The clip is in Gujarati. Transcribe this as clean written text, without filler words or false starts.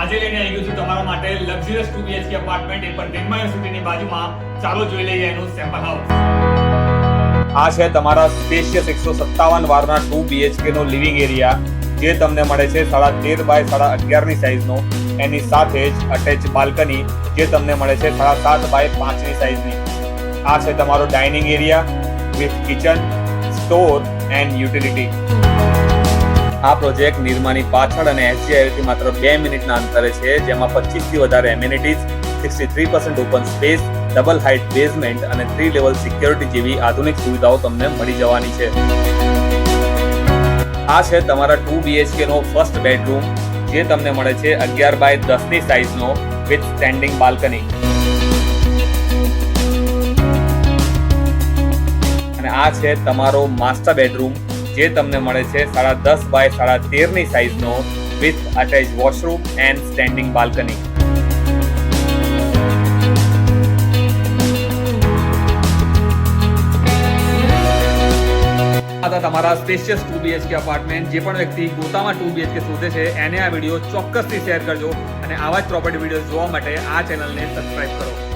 આજે લઈને આવી ગયું છું તમારા માટે લક્ઝરિયસ 2 BHK અપાર્ટમેન્ટ એ પણ ડેનમાર્ક યુનિવર્સિટીની બાજુમાં. ચાલો જોઈ લઈએ એનું સેમ્પલ હાઉસ. આ છે તમારા સ્પેશિયસ 157 વારના 2 BHK નો લિવિંગ એરિયા, જે તમને મળે છે 13.5 બાય 11.5 ની સાઈઝનો. એની સાથે જ અટેચ બાલ્કની જે તમને મળે છે 7.5 બાય 5 ની સાઈઝની. આ છે તમારો dining area with kitchen, store and utility. આ પ્રોજેક્ટ નિર્માની પાછળ અને SGIL થી માત્ર 2 મિનિટના અંતરે છે, જેમાં 25 થી વધારે amenities, 63% open space, double height basement અને 3 લેવલ સિક્યોરિટી જેવી આધુનિક સુવિધાઓ તમને મળી જવાની છે. આ છે તમારા 2 BHK નો ફર્સ્ટ બેડરૂમ, જે તમને મળે છે 11 બાય 10 ની સાઈઝનો વિથ સ્ટેન્ડિંગ બાલ્કની. અને આ છે તમારો માસ્ટર બેડરૂમ, જે તમને મળે છે 10.5 બાય 13 ની સાઈઝનો with attach washroom and standing balcony. આ તમારા સ્પેશિયસ 2 BHK અપાર્ટમેન્ટ. જે પણ વ્યક્તિ ગોતામાં 2 BHK શોધે છે એને આ વિડીયો ચોક્કસથી શેર કરજો અને આવા જ પ્રોપર્ટી વિડીયો જોવા માટે આ ચેનલને સબસ્ક્રાઇબ કરો.